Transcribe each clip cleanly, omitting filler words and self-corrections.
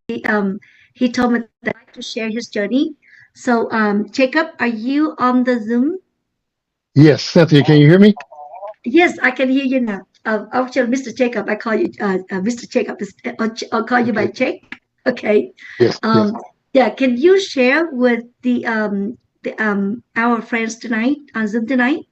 he told me that I'd like to share his journey. So, Jacob, are you on the Zoom? Yes, Cynthia, can you hear me? Yes, I can hear you now. Actually, Mr. Jacob, I call you Mr. Jacob. I'll call you by Okay. Jake. Okay. Yes, yes. Um, yeah. Can you share with the our friends tonight on Zoom tonight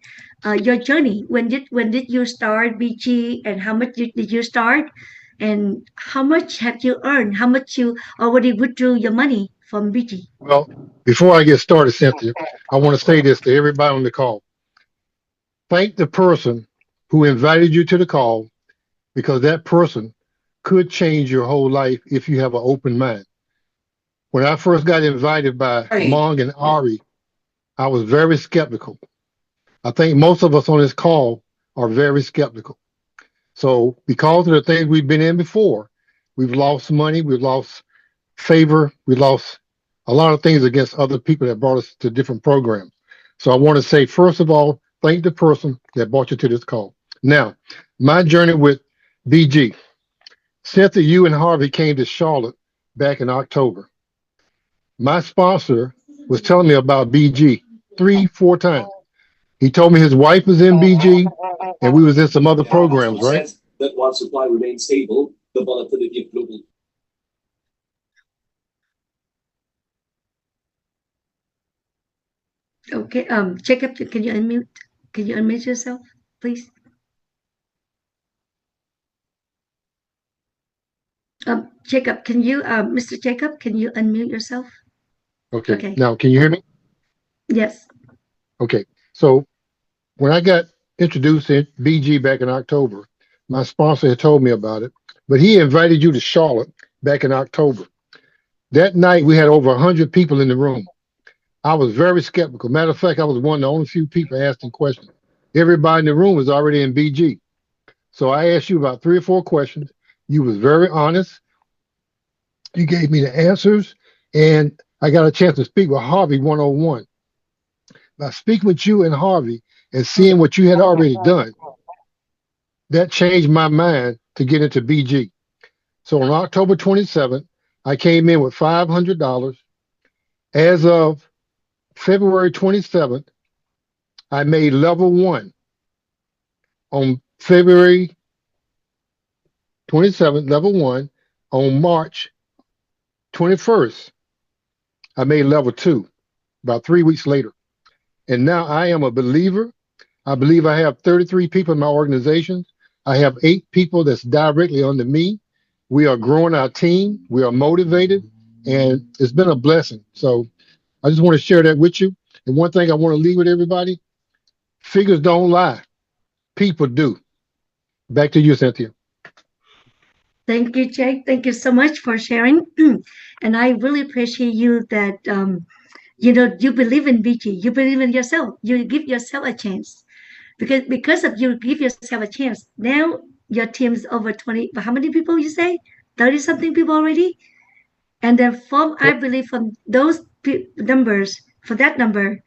your journey? When did you start BG, and how much did you start, and how much have you earned? How much you already withdrew your money from BG? Well, before I get started, Cynthia, I want to say this to everybody on the call. Thank the person who invited you to the call because that person could change your whole life if you have an open mind. When I first got invited by Right. Mong and Ari, I was very skeptical. I think most of us on this call are very skeptical. So, because of the things we've been in before, we've lost money, we've lost favor, we lost a lot of things against other people that brought us to different programs. So, I want to say, first of all, thank the person that brought you to this call. Now, my journey with BG. Cynthia, you and Harvey came to Charlotte back in October. My sponsor was telling me about BG three, four times. He told me his wife was in BG and we was in some other programs, right? Okay. Jacob, can you unmute? Can you unmute yourself, please? Jacob, can you, Mr. Jacob, can you unmute yourself? Okay. Okay. Now, can you hear me? Yes. Okay. So when I got introduced to BG back in October, my sponsor had told me about it, but he invited you to Charlotte back in October. That night, we had over 100 people in the room. I was very skeptical. Matter of fact, I was one of the only few people asking questions. Everybody in the room was already in BG. So I asked you about three or four questions. You was very honest. You gave me the answers, and I got a chance to speak with Harvey one-on-one. By speaking with you and Harvey and seeing what you had already done, that changed my mind to get into BG. So on October 27th, I came in with $500. As of February 27th, I made level one. On February 27th, level one. On March 21st, I made level two about 3 weeks later. And now I am a believer. I believe I have 33 people in my organization. I have 8 people that's directly under me. We are growing our team. We are motivated, and it's been a blessing. So I just want to share that with you. And one thing I want to leave with everybody, figures don't lie. People do. Back to you, Cynthia. Thank you, Jake. Thank you so much for sharing. And I really appreciate you that you believe in BG. You believe in yourself. You give yourself a chance. Because of you give yourself a chance. Now your team's over 20, but how many people you say? 30 something people already? And then I believe from those numbers, for that number,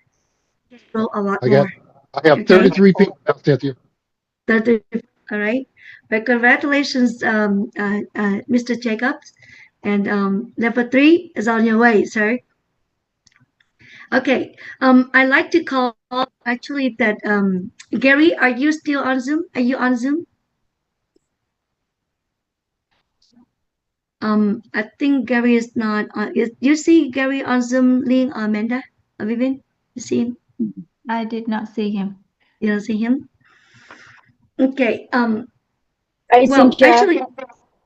grow a lot I got more. I have Okay. 33 people now, Cynthia. 30, all right. But congratulations, Mr. Jacobs. And level three is on your way, sir. Okay. I like to call actually that Gary, are you still on Zoom? Are you on Zoom? I think Gary is not on. You see Gary on Zoom link, Amanda? Vivian? You see him? I did not see him. You don't see him? Okay. Hi, Well, Cynthia. actually,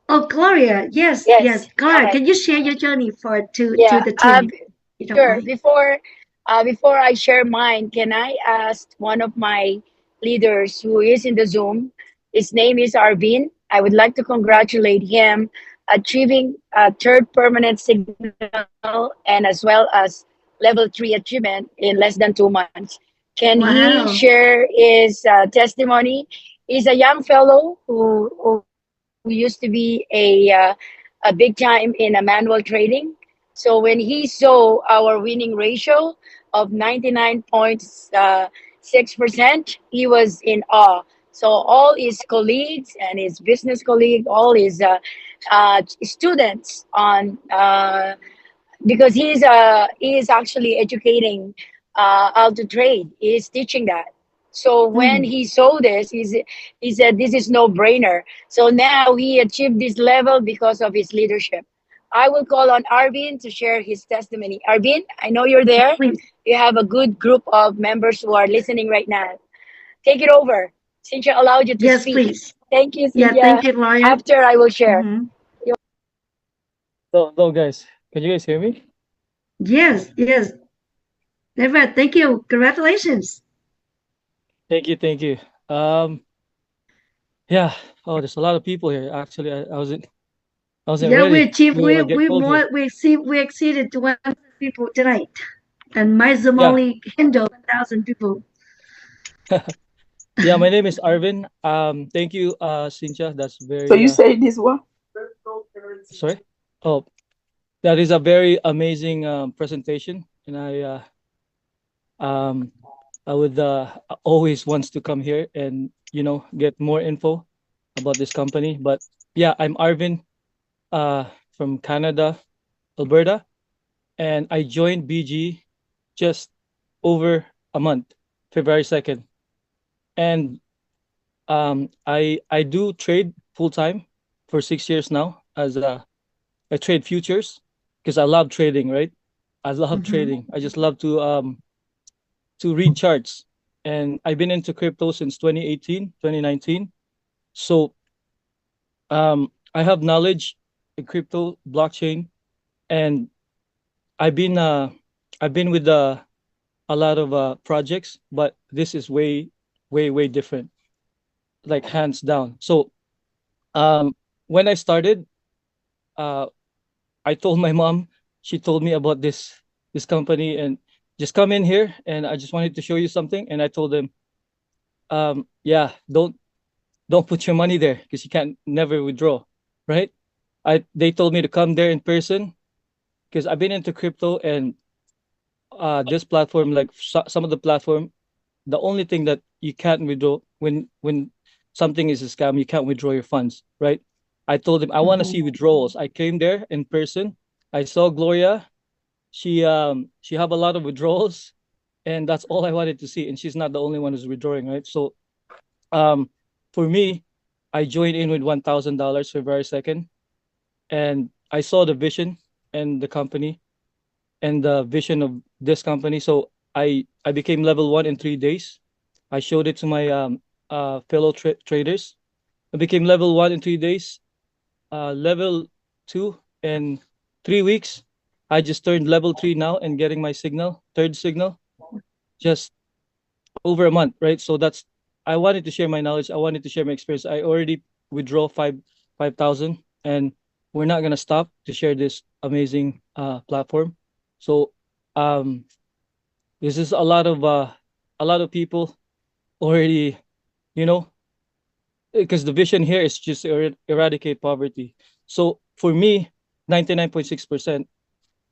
oh, Gloria. Yes, yes. Yes, go Gloria, ahead. can you share your journey to Yeah, the team, if you don't sure. mind? Before I share mine, can I ask one of my leaders who is in the Zoom? His name is Arvin. I would like to congratulate him achieving a third permanent signal and as well as level three achievement in less than 2 months. Can he Wow. share his testimony? He's a young fellow who used to be a big time in a manual trading. So when he saw our winning ratio of 99.6%, he was in awe. So all his colleagues and his business colleague, all his students on because he is actually educating how to trade. He is teaching that. So when Mm. he saw this, he said this is no brainer. So now he achieved this level because of his leadership. I will call on Arvin to share his testimony. Arvin, I know you're there. Please. You have a good group of members who are listening right now. Take it over. Cynthia allowed you to Yes, speak. please. Thank you, Yeah, Cynthia. thank you, Gloria. After I will share. Hmm. So, guys, can you guys hear me? Yes, yes. Never. Thank you. Congratulations. Thank you, thank you. Um, yeah. Oh, there's a lot of people here. Actually, I wasn't Yeah, we ready achieved. to get called here. We exceeded 200 people tonight, and my Zoom Yeah, only handled 1,000 people. yeah. My name is Arvin. Thank you, Cynthia. That's So very you say this one? sorry. Oh, that is a very amazing presentation, and um I would always wants to come here and get more info about this company. But yeah, I'm Arvin, uh, from Canada, Alberta, and I joined BG just over a month, February 2nd. And I do trade full time for 6 years now as I trade futures because I love trading, right? I love Hmm. trading. I just love to read charts. And I've been into crypto since 2018, 2019. So I have knowledge in crypto, blockchain, and I've been uh I've been with a lot of projects, but this is way different, like hands down. So um when I started, uh I told my mom. She told me about this company and just come in here, and I just wanted to show you something. And I told them, yeah, don't put your money there because you can't never withdraw, right? They told me to come there in person because I've been into crypto, and this platform, like some of the platform, the only thing that you can't withdraw when something is a scam, you can't withdraw your funds, right? I told him I want to Hmm. see withdrawals. I came there in person. I saw Gloria. She have a lot of withdrawals, and that's all I wanted to see. And she's not the only one who's withdrawing, right? So um for me, I joined in with $1,000 February 2nd, and I saw the vision and the company and the vision of this company. So I became level 1 in 3 days. I showed it to my fellow traders. I became level 1 in 3 days, level 2 in 3 weeks. I just turned level 3 now and getting my signal, third signal, just over a month, right? So that's I wanted to share my knowledge. I wanted to share my experience. I already withdraw 5,000, and we're not gonna stop to share this amazing platform. So um this is a lot of people already, you know, because the vision here is just eradicate poverty. So for me, 99.6%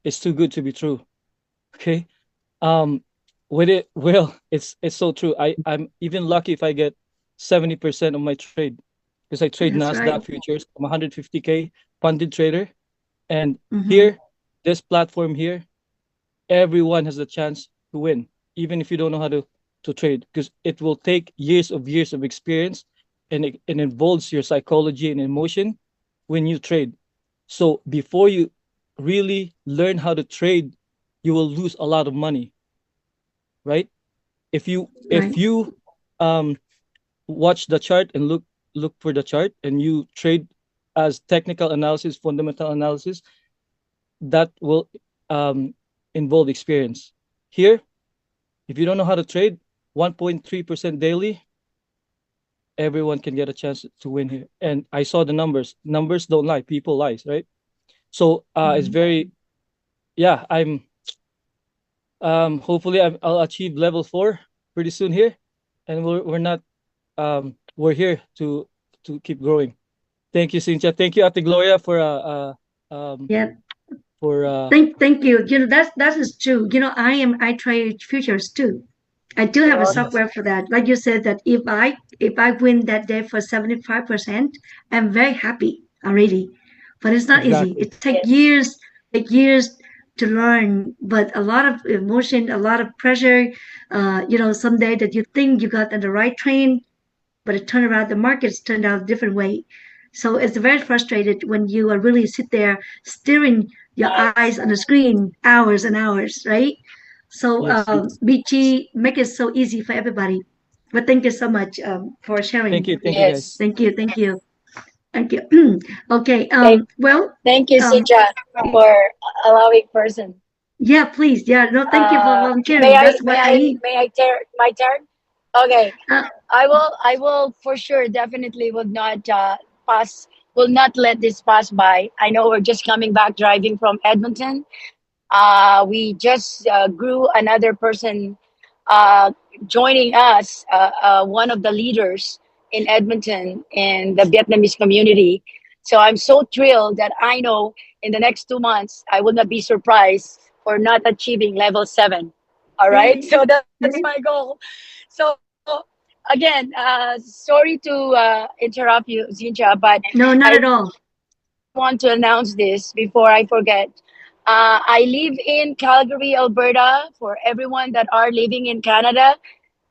is too good to be true. Okay. Um, with it, well, it's so true. I'm even lucky if I get 70% of my trade because I trade That's Nasdaq right. futures. I'm 150K funded trader, and Hmm. here, this platform here, everyone has a chance to win, even if you don't know how to trade, because it will take years of experience, and it involves your psychology and emotion when you trade. So before you really learn how to trade, you will lose a lot of money, right? If Right. you um watch the chart and look for the chart and you trade as technical analysis, fundamental analysis, that will um involve experience. Here, if you don't know how to trade, 1.3% daily, everyone can get a chance to win here. And I saw the numbers. Numbers don't lie, people lies, right? So it's Hmm. very yeah, I'm hopefully I'll achieve level 4 pretty soon here, and we're not we're here to keep growing. Thank you, Cynthia. Thank you, Ate Gloria, um Yeah. for Thank you. That is true. I trade futures too. I do have a Well, yes. software for that. Like you said, that if I win that day for 75%, I'm very happy already. but it's not easy. Exactly. It takes Yes. years to learn, but a lot of emotion, a lot of pressure. Someday that you think you got on the right train, but it turned around, the markets turned out a different way. So it's very frustrated when you are really sit there staring your eyes Yes. on the screen hours and hours, right? So Yes. BG make it so easy for everybody. But thank you so much for Thank sharing. you. Thank you, guys. Yes. Thank you, thank you, thank you. Okay. Thank, Well. thank you, Um. Sinja, for allowing person. Yeah. Please. Yeah. No. Thank you for May volunteering. I That's may what I I need. may I turn my turn? Okay. Uh, I will for sure definitely will not pass will not let this pass by. I know we're just coming back driving from Edmonton. We just grew another person uh, joining us, one of the leaders in Edmonton in the Vietnamese community. So I'm so thrilled that I know in the next 2 months I will not be surprised for not achieving level 7. All right, Yay. so that's my Yay. goal. So again, sorry to interrupt you, Zinja, but No, I not at really all. want to announce this before I forget. I live in Calgary, Alberta. For everyone that are living in Canada,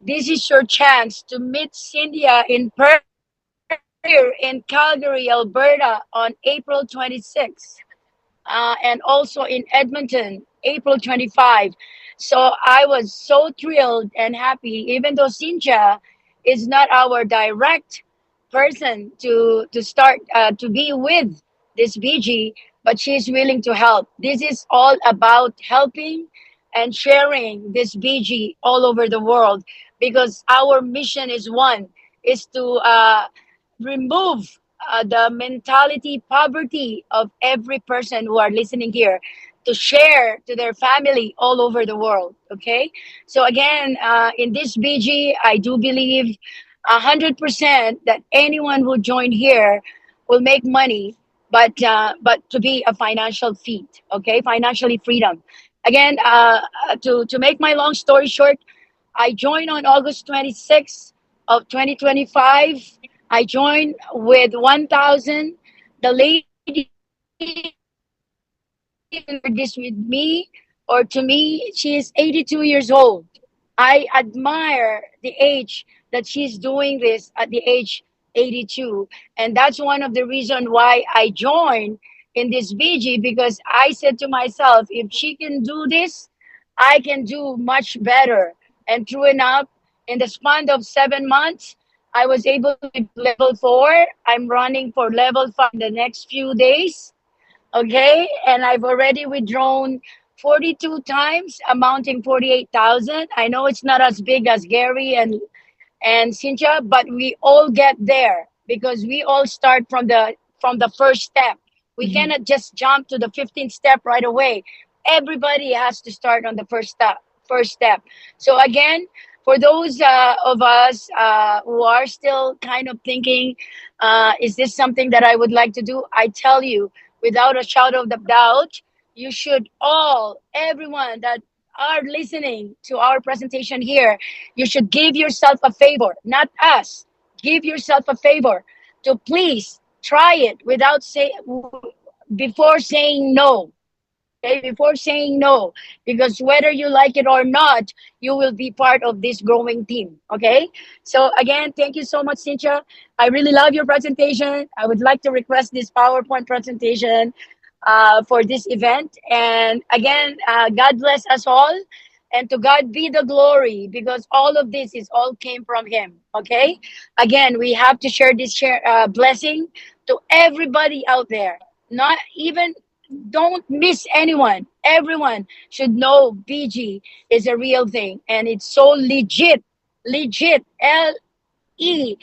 this is your chance to meet Cynthia in person here in Calgary, Alberta on April 26th, and also in Edmonton, April 25. So I was so thrilled and happy, even though Cynthia is not our direct person to start to be with this BG, but she's willing to help. This is all about helping and sharing this BG all over the world, because our mission is one, is to remove the mentality poverty of every person who are listening here, to share to their family all over the world. Okay, so again, in this BG, I do believe 100% that anyone who join here will make money, but to be a financial feat. Okay, financially freedom. Again, to make my long story short, I joined on August 26th of 2025. I joined with 1,000. The lady shared this with me, or to me, she is 82 years old. I admire the age that she's doing this at the age 82. And that's one of the reasons why I joined in this BG, because I said to myself, if she can do this, I can do much better. And true enough, in the span of 7 months, I was able to be level 4. I'm running for level 5 in the next few days. Okay, and I've already withdrawn 42 times, amounting 48,000. I know it's not as big as Gary and Cynthia, but we all get there because we all start from the first step. We Mhm. cannot just jump to the 15th step right away. Everybody has to start on the first step. First step. So again, for those of us who are still kind of thinking, is this something that I would like to do? I tell you, without a shadow of the doubt, you should all, everyone that are listening to our presentation here, you should give yourself a favor, not us. Give yourself a favor to please try it without say before saying no. Okay, before saying no, because whether you like it or not, you will be part of this growing team. Okay, so again, thank you so much, Cynthia. I really love your presentation. I would like to request this PowerPoint presentation for this event. And again, God bless us all. And to God be the glory, because all of this is all came from Him. Okay. Again, we have to share this blessing to everybody out there. Not even, don't miss anyone. Everyone should know BG is a real thing, and it's so legit. Legit. LEGIT.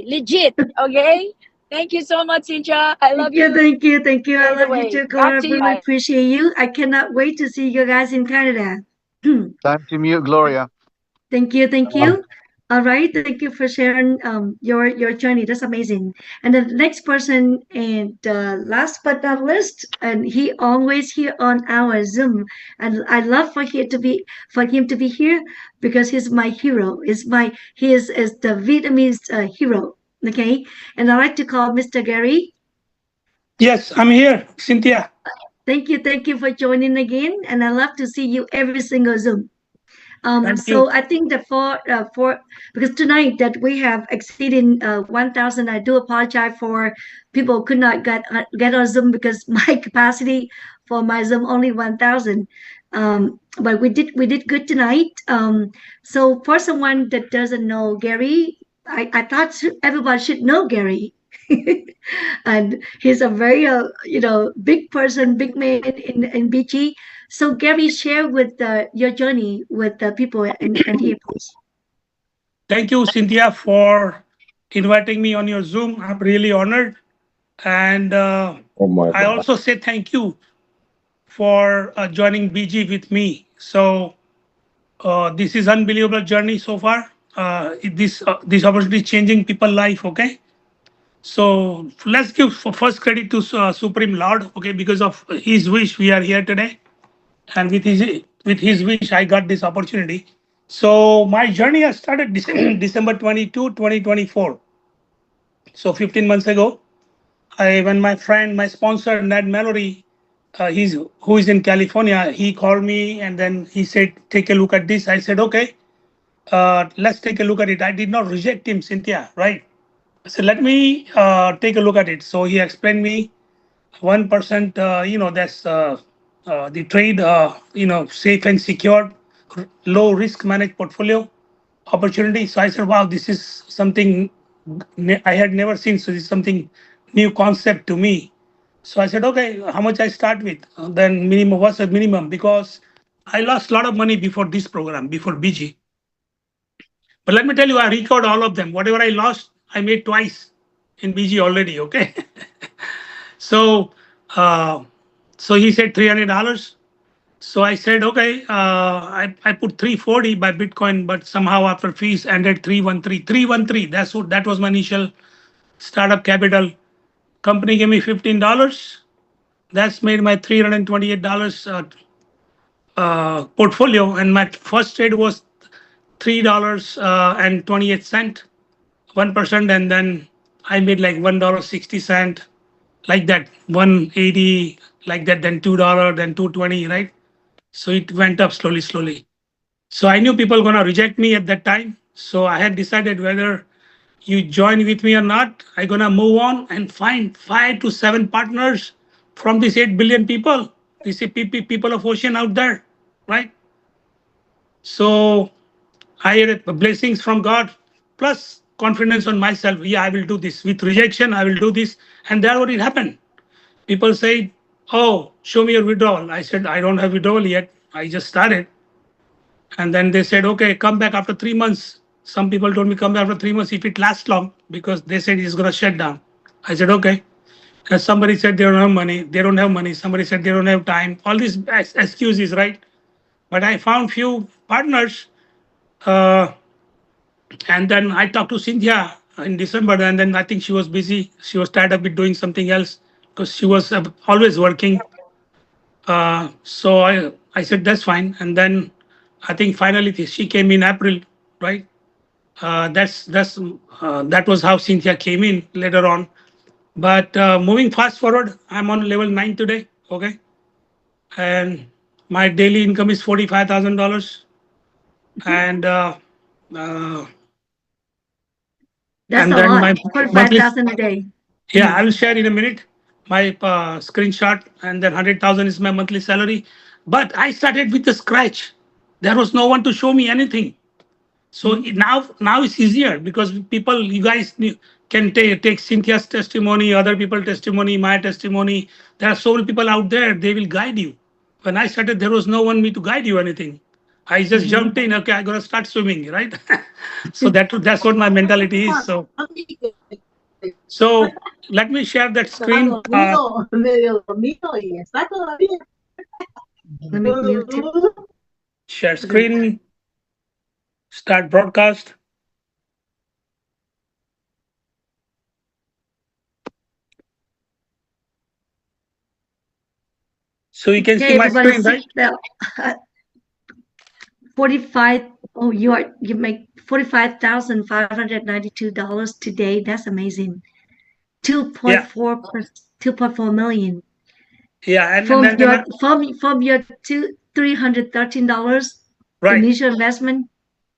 Legit. Okay. Thank you so much, Cynthia. I Thank love you, you. thank you, thank you. I Fade love you away. too, Back Gloria. to Really you. appreciate you. I cannot wait to see you guys in Canada. Time to mute Gloria. Thank you, thank Um, you. All right, thank you for sharing your journey. That's amazing. And the next person, and last but not least, and he always here on our Zoom, and I love for him to be here because he's my hero. Is my he is the Vietnamese hero. Okay, and I'd like to call Mr. Gary. Yes, I'm here, Cynthia. Thank you for joining again, and I love to see you every single Zoom. Thank you. So I think that for because tonight that we have exceeding 1,000, I do apologize for people could not get on Zoom because my capacity for my Zoom only 1,000. But we did good tonight. So for someone that doesn't know Gary, I thought everybody should know Gary. And he's a very big person, big man in BG. So Gary, share with your journey with the people and here, please. Thank you, Cynthia, for inviting me on your Zoom. I'm really honored. And Oh my I God. also say thank you for joining BG with me. So this is unbelievable journey so far. This opportunity is changing people life. Okay, so let's give first credit to Supreme Lord. Okay, because of His wish we are here today, and with His wish I got this opportunity. So my journey has started December 22, 2024. So 15 months ago, when my friend, my sponsor, Ned Mallory, who is in California, he called me and then he said, "Take a look at this." I said, "Okay, let's take a look at it." I did not reject him, Cynthia, right? I said, "Let me take a look at it." So he explained me 1%, that's the trade, safe and secured, low risk managed portfolio opportunity. So I said, wow, this is something I had never seen. So this is something new concept to me. So I said, okay, how much I start with? Then minimum, what's the minimum? Because I lost a lot of money before this program, before BG. But let me tell you, I record all of them. Whatever I lost, I made twice in BG already. Okay. So, uh, so he said $300. So I said, okay, I put 340 by Bitcoin, but somehow after fees ended 313. 313. That was my initial startup capital. Company gave me $15. That's made my $328 portfolio, and my first trade was $3.28, 1%, and then I made like $1.60, like that, 180, like that, then $2, then 220, right? So it went up slowly, slowly. So I knew people gonna reject me at that time. So I had decided whether you join with me or not, I'm gonna move on and find 5 to 7 partners from these 8 billion people. These people of ocean out there, right? So I had blessings from God, plus confidence on myself. Yeah, I will do this. With rejection, I will do this. And that's what it happened. People say, "Oh, show me your withdrawal." I said, "I don't have withdrawal yet. I just started." And then they said, "Okay, come back after 3 months." Some people told me, "Come back after 3 months if it lasts long," because they said it's going to shut down. I said, "Okay." And somebody said they don't have money. They don't have money. Somebody said they don't have time. All these excuses, right? But I found few partners. Uh, and then I talked to Cynthia in December, and then I think she was busy. She was tied up with doing something else because she was always working. So I said that's fine, and then I think finally she came in April, right? That was how Cynthia came in later on. But moving fast forward, I'm on level 9 today, okay, and my daily income is $45,000, and uh, That's and a then lot. my monthly. 45,000 a day. Yeah, I will share in a minute my screenshot, and then 100,000 is my monthly salary. But I started with the scratch. There was no one to show me anything. So now it's easier because people, you guys can take Cynthia's testimony, other people testimony, my testimony. There are so many people out there. They will guide you. When I started, there was no one me to guide you anything. I just jumped in. Okay, I gotta start swimming, right? So that's what my mentality is. So let me share that screen. Let me mute it. Share screen. Start broadcast. So you can see Okay, my everybody screen, sit right? down. 45. Oh, you make $45,592 today. That's amazing. 2.4 million. Yeah, and From then your $313 right. initial investment.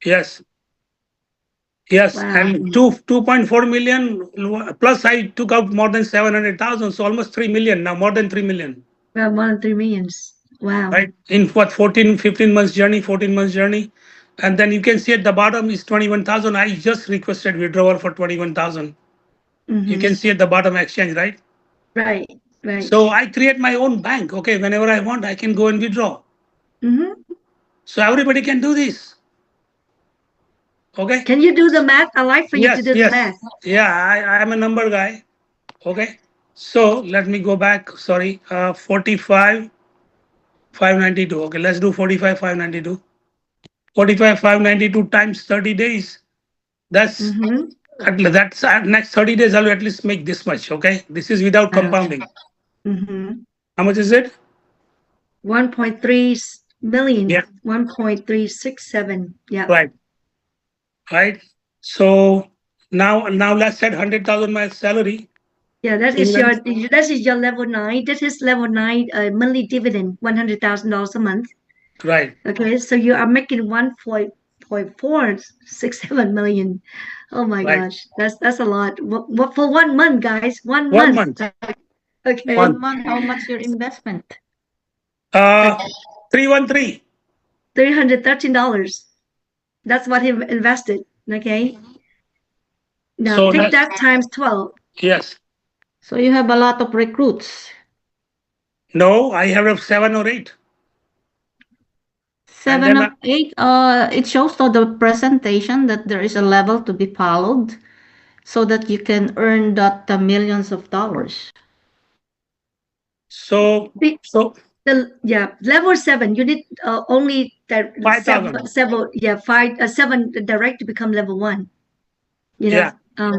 Yes. Yes, Wow. and 2.4 million plus I took out more than 700,000, so almost 3 million now, more than 3 million. Well, more than 3 millions. Wow. Right, in what 15 months journey, 14 months journey, and then you can see at the bottom is 21,000. I just requested withdrawal for 21,000. You can see at the bottom exchange, right? Right, right. So I create my own bank. Okay, whenever I want, I can go and withdraw. So everybody can do this. Okay. Can you do the math? I like for you to do the math. Yeah, I am a number guy. Okay. So let me go back. Sorry, 45,592. Okay, let's do 45,592. 45,592 times 30 days. That's that's next 30 days. I'll at least make this much. Okay, this is without compounding. How much is it? 1.3 million. Yeah. 1.367. Yeah. Right. Right. So now let's set 100,000 my salary. Yeah, that is your level 9. That is level 9 monthly dividend, $100,000 a month. Right. Okay, so you are making 1.467 million. Oh my gosh, that's a lot. What for 1 month, guys? 1 month. Okay. 1 month, how much your investment? 313. $313. That's what he invested. Okay. Now So take that times 12. Yes. So you have a lot of recruits. No, I have 7 or 8. 7 or 8. It shows on the presentation that there is a level to be followed, so that you can earn that millions of dollars. So level 7, you need only that 5,000. 7 direct to become level 1. You know. Yeah.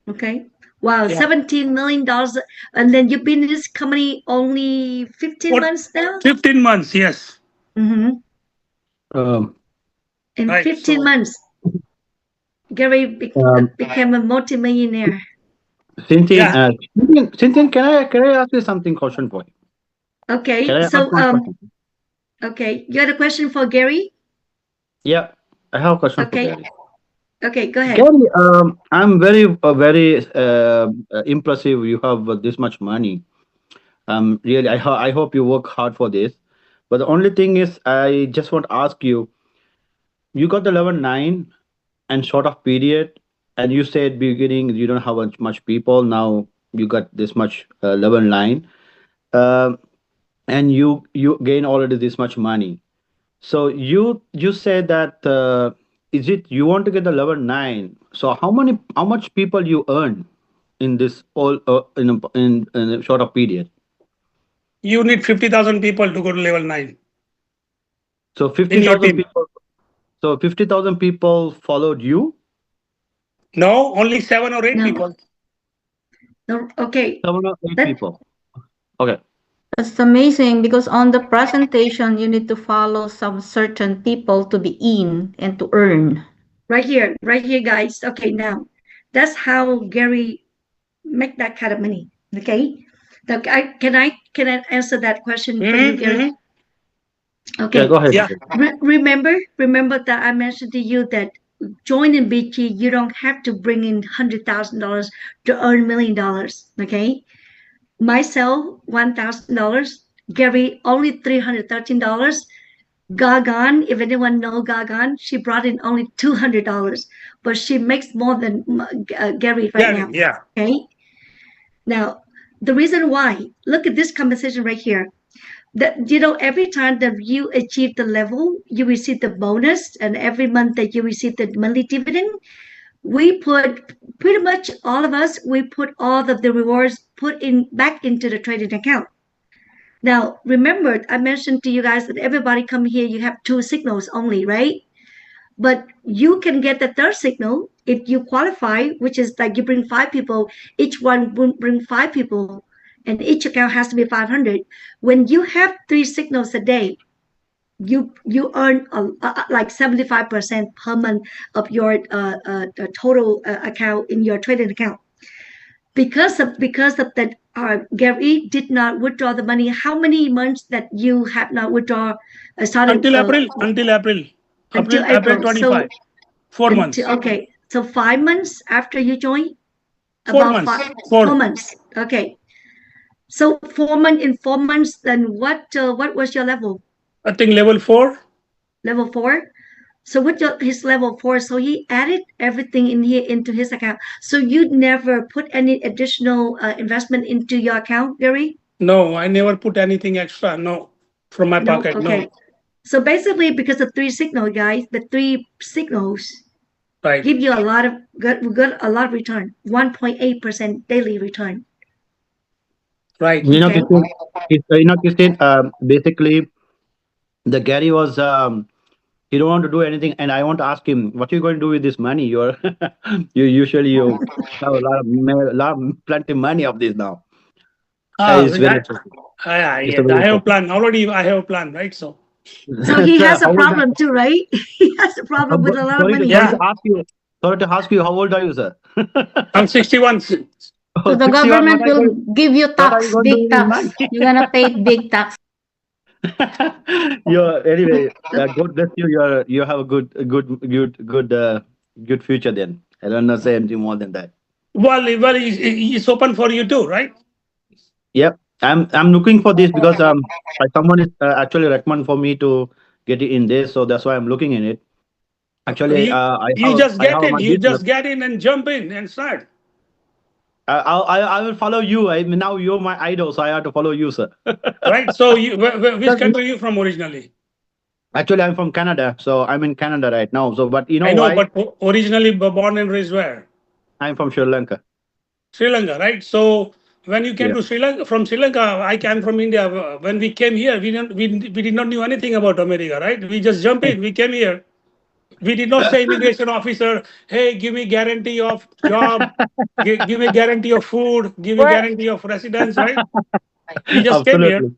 Okay. Wow, Yeah. $17 million, and then you've been in this company only 15 months now. 15 months, yes. In Right, 15 months, Gary became a multimillionaire. Cynthia, Cynthia, can I ask you something question for you? Okay, so okay, you had a question for Gary? Yeah, I have a question for Gary. Okay, go ahead. Gary, I'm very impressive. You have this much money. Really, I hope you work hard for this. But the only thing is, I just want to ask you. You got the level 9 and short of period, and you said beginning you don't have much people. Now you got this much level 9, and you gain already this much money. So you said that is it you want to get the level 9? So how much people you earn in this all in a short of period? You need 50,000 people to go to level 9. So 50,000 people. So 50,000 people followed you? No, only 7 or 8 people. No, okay. 7 or 8 people. Okay. That's amazing, because on the presentation you need to follow some certain people to be in and to earn. Right here, guys. Okay, now that's how Gary make that kind of money. Okay, now, can I answer that question for you, Gary? Okay. Yeah, go ahead. Yeah. Remember that I mentioned to you that joining BG, you don't have to bring in $100,000 to earn $1 million. Okay, myself $1,000, Gary only $313. Gagan, if anyone know Gagan, she brought in only $200, but she makes more than Gary right now. Yeah. Okay. Now, the reason why, look at this compensation right here. That every time that you achieve the level, you receive the bonus, and every month that you receive the monthly dividend, we put pretty much all of us. We put all of the rewards back into the trading account. Now, remember, I mentioned to you guys that everybody come here, you have 2 signals only, right? But you can get the 3rd signal if you qualify, which is like you bring 5 people, each one will bring 5 people, and each account has to be 500. When you have 3 signals a day, you earn like 75% per month of your the total account in your trading account. Because of that, Gary did not withdraw the money. How many months that you have not withdraw started Until April. Until April. until April April? So 25. 4 months. until, okay, so 5 months after you join, Four about months. five, Four. 4 months. Okay, so 4 months, in 4 months, then what was your level? I think level 4. Level four. So with his level four, so he added everything in here into his account. So you never put any additional investment into your account, Gary? No, I never put anything extra. No, from my No. pocket. No. Okay. So basically, because of three signal, guys, the three signals Right. give you a lot of good a lot of return, 1.8% daily return. Right. Okay. Christine, basically, the Gary was he don't want to do anything, and I want to ask him, what are you going to do with this money? You're you usually you have a plenty money of this now. It's very That, interesting. It's a yeah, very I have a interesting. plan. Already I have a plan, right? So, So he So has a how old? problem too, right? He has a problem with a lot of money. Sorry yeah, to ask you. Sorry to ask you. How old are you, sir? I'm 61. So Oh, the 61. government will give you What are you tax, going to do big with this tax. money? You're gonna pay big tax. Anyway, God bless you. You have a good future. Then I don't know say anything more than that. Well, it's open for you too, right? Yep, I'm looking for this because someone is actually recommend for me to get it in this, so that's why I'm looking in it. Actually, You I have my you business. just get in and jump in and start. I will follow you. I mean, now you're my idol, so I have to follow you, sir. Right. So which Because country are you from originally? actually, I'm from Canada, so I'm in Canada right now. So, but you I know know, why? but originally born and raised where? I'm from Sri Lanka. Sri Lanka, right? So when you came Yeah. to Sri Lanka, from Sri Lanka, I came from India. When we came here, we did not know anything about America, right? We just jump in. We came here. We did not say immigration officer, hey, give me guarantee of job, give me guarantee of food, give me Where guarantee of residence, right? We just came here. Absolutely.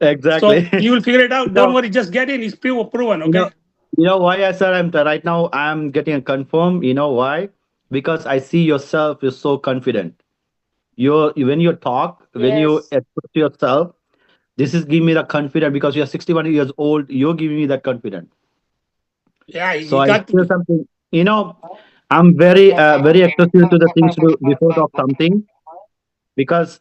Exactly. So you will figure it out. Don't No, worry, just get in. It's proven, you know, okay? why I said I'm right now. I'm getting a confirm. You know why? Because I see yourself is so confident. When you talk, when you yes. express yourself, this is giving me the confidence because you're 61 years old. You're giving me that confidence. Yeah, So you I got to feel be. something. I'm very expressive to the things to do before of something because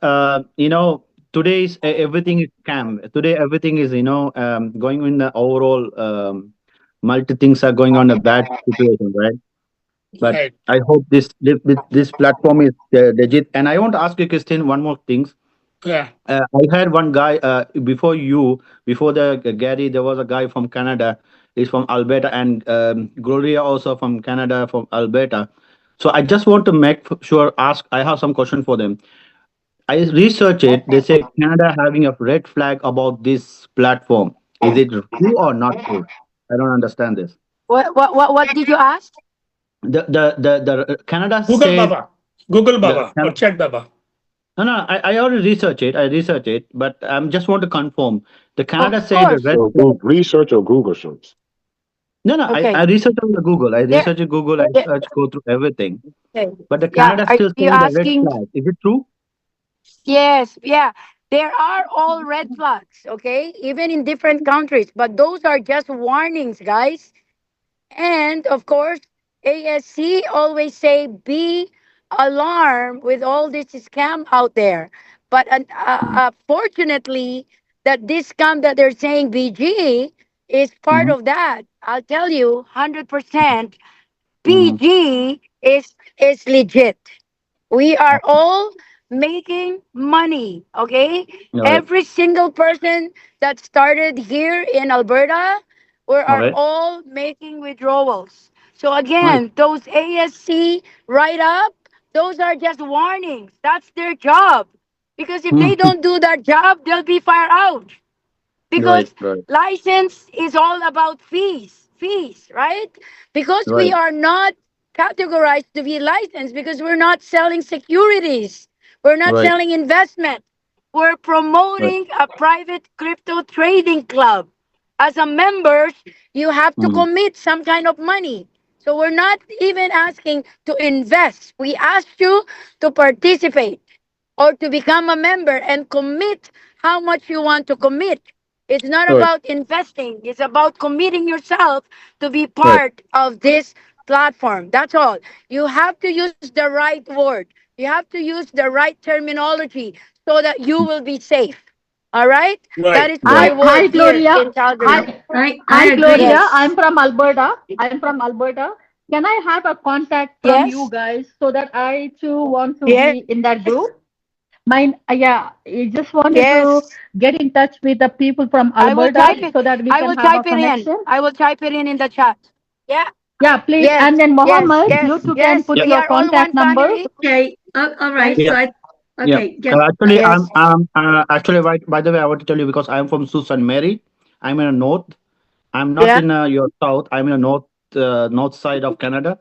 today's everything is scam. Today everything is going in the overall multi things are going on a bad situation, right? But Right. I hope this platform is legit. And I want to ask you, Christine, one more thing. Yeah. I had one guy before the Gary. There was a guy from Canada. He's from Alberta, and Gloria also from Canada, from Alberta. So I just want to make sure. I have some question for them. I research it. They say Canada having a red flag about this platform. Is it true or not true? I don't understand this. What did you ask? The Canada Google said Baba. Google the Baba or chat Baba. no, no, I already research it. I research it, but just want to confirm. The Of Canada said the course. red So flag. research or Google search. No, no, Okay. I research on the Google. I There. research in Google. I there search, go through everything. okay. But the Yeah. Canada Are still you saying the red asking? flag. Is it true? Yes. Yeah. There are all red flags. Okay, even in different countries, but those are just warnings, guys. And of course, ASC always say be alarmed with all this scam out there. But fortunately, that this scam that they're saying BG is part Mm-hmm. of that. I'll tell you, 100% Mm-hmm. BG is legit. We are all making money, okay? All right. Every single person that started here in Alberta, we All are right. all making withdrawals. So Nice. again, those ASC write up, those are just warnings. That's their job. Because if they Mhm. don't do that job, they'll be fired out, Right. because Right. license is all about fees, right? Because we Right. are not categorized to be licensed, because we're not selling securities, we're not Right. selling investment, we're Right. promoting a private crypto trading club. as a members, you have to Mm. commit some kind of money. So we're not even asking to invest. We ask you to participate or to become a member and commit how much you want to commit. It's not Right. about investing, it's about committing yourself to be Right. part of this platform. That's all. You have to use the right word, you have to use the right terminology so that you will be safe. All right? That Right. is my Right. word Hi, here Gloria. in Calgary. Hi, I hi, agree. Gloria. Yes. I'm from Alberta. I'm from Alberta. Can I have a contact from you Yes. guys so that I too want to Yes. be in that group? Mine, yeah, I just wanted to Yes. get in touch with the people from I will Alberta type it. so that we I can will have a type it in. connection. I will type it in the chat. Yeah. Yeah, please. Yes. And then Yes. Mohammed, you Yes. two can Yes. put Yeah. We your are all contact one number. family. Okay. All right. Yeah. So Yes. I Yeah. okay. Yeah. Actually, Yes. actually, right. By the way, I want to tell you because I'm from Susan Mary. I'm in the north. I'm not Yeah. in your south. I'm in the north side of Canada.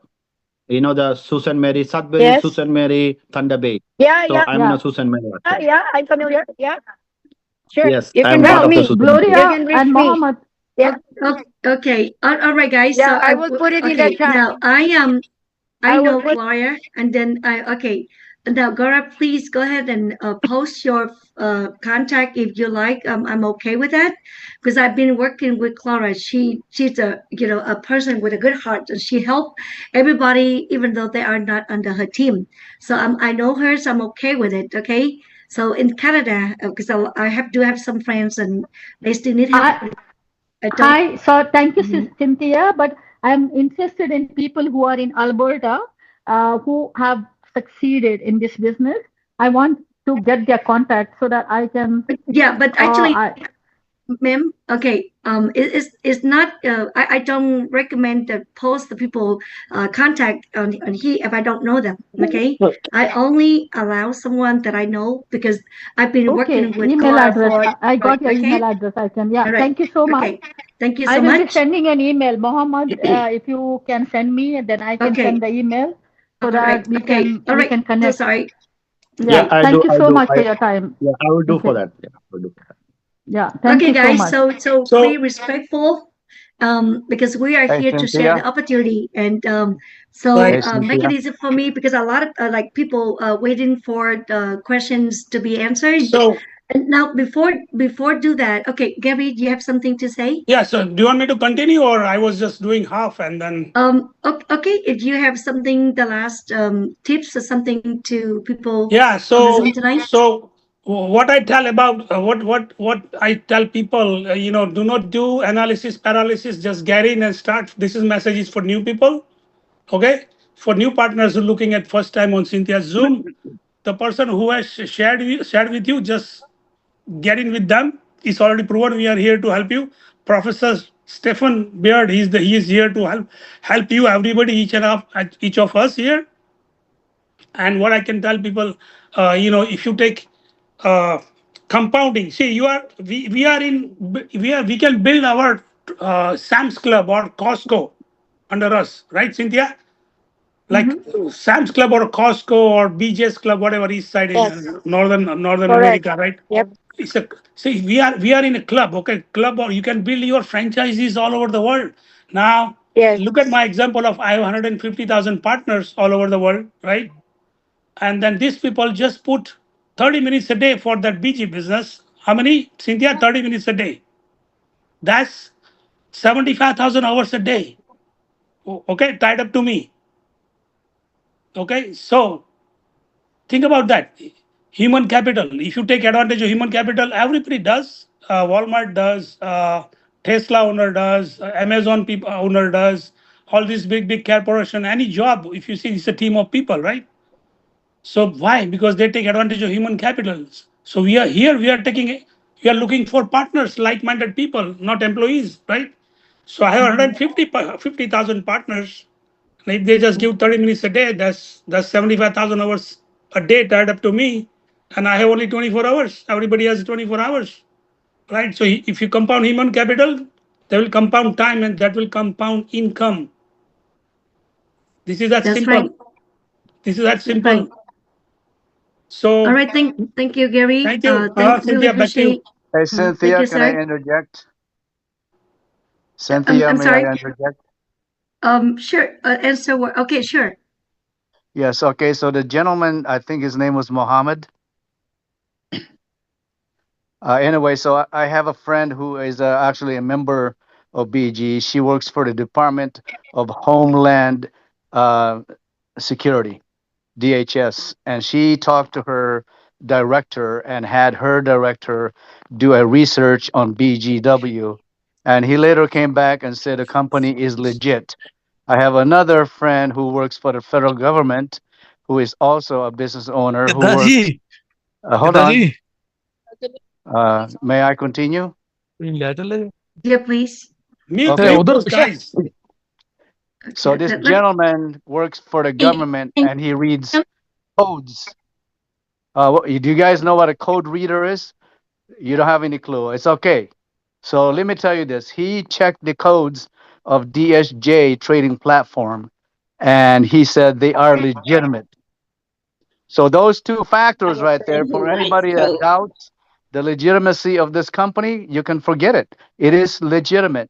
You know the Susan Mary, Sudbury, Yes. Susan Mary, Thunder Bay. Yeah. So Yeah. I'm in a Yeah. Susan Mary actually. Yeah. I'm familiar. Yeah. Sure. Yes, You can I'm Yeah, part call of the me. Susan Mary. You Gloria can reach and me. Mohammed. Yeah. Okay. All right, guys. Yeah. So I will put it in the okay. chat. Now I I will know put. Gloria, and then okay. Now, Gloria, please go ahead and post your contact if you like. I'm okay with that because I've been working with Gloria. She's a a person with a good heart, and she helped everybody even though they are not under her team. So I know her, so I'm okay with it. Okay. So in Canada, because I have do have some friends and they still need help. I I don't. Hi. So thank you, Mhm. Cynthia. But I'm interested in people who are in Alberta, who have succeeded in this business. I want to get their contact so that I can. Yeah, but actually, I ma'am, okay, it's not. I don't recommend that post the people contact on here if I don't know them. Okay, I only allow someone that I know because I've been Okay. working with Email Clara address. for. I got your Okay, email address. I can. Yeah. all right, Thank you so much. okay. Thank you I so will be much. sending an email, Mohammed. If you can send me, then I can Okay, send the email so all right, that we okay, can all we right. can So connect. sorry. Yeah, Yeah. Okay, I do. Thank you I so do. much for your time. Yeah, I will do for Okay. that. Yeah, I will do for that. Yeah. Thank okay, you so guys. much. So be So respectful because we are Hey, here to share the Cynthia. opportunity and right. Hey, make it Cynthia. easy for me because a lot of like people waiting for the questions to be answered. So And now before do that, okay, Gabby, do you have something to say? yeah. So do you want me to continue, or I was just doing half and then? Okay, if you have something, the last tips or something to people Yeah. on the Zoom So tonight. what I tell about what I tell people, do not do analysis paralysis. Just get in and start. This is messages for new people. Okay, for new partners who are looking at first time on Cynthia's Zoom, the person who has shared with you, just get in with them. It's already proven. We are here to help you. Professor Stephen Beard, he is here to help you, everybody, each of us here. And what I can tell people, if you take uh, compounding, see, we are in we can build our Sam's Club or Costco under us, right, Cynthia? Like Mm-hmm. Sam's Club or Costco or BJ's Club, whatever East Side in Yes. Northern Correct. America, right? Yep. It's a see we are in a club, okay, club, or you can build your franchises all over the world. Now Yes. look at my example of I have 150,000 partners all over the world, right? And then these people just put 30 minutes a day for that BG business. How many, Cynthia? 30 minutes a day. That's 75,000 hours a day. Okay, tied up to me. Okay, so think about that. Human capital. If you take advantage of human capital, everybody does. Walmart does. Tesla owner does. Amazon people owner does. All these big corporation. Any job, if you see, it's a team of people, right? So why? Because they take advantage of human capitals. So we are here. We are looking for partners, like-minded people, not employees, right? So I have 150,000 partners. And if they just give 30 minutes a day, that's 75,000 hours a day tied up to me, and I have only 24 hours. Everybody has 24 hours, right? So if you compound human capital, they will compound time, and that will compound income. This is that That's right. simple. This is that That's right. simple. All So right. Thank you, Gary. thank you, Thank really Cynthia. Back to you. appreciate. Hey, Thank Cynthia. you, Can I sir. interject? Cynthia, I'm may I sorry. interject? Sure. Answer what? Okay, sure. Yes. Okay. So the gentleman, I think his name was Mohammed. Anyway, so I have a friend who is actually a member of BG. She works for the Department of Homeland uh, Security, DHS, and she talked to her director and had her director do a research on BGW. And he later came back and said the company is legit. I have another friend who works for the federal government, who is also a business owner who works. Hold on. May I continue? Yeah, please. Mute, Okay. mute those guys. So Okay, this let- gentleman works for the government and he reads codes. Do you guys know what a code reader is? You don't have any clue. It's okay. So let me tell you this. He checked the codes of DSJ trading platform and he said they are legitimate. So those two factors right there, for anybody that doubts the legitimacy of this company, you can forget it. It is legitimate.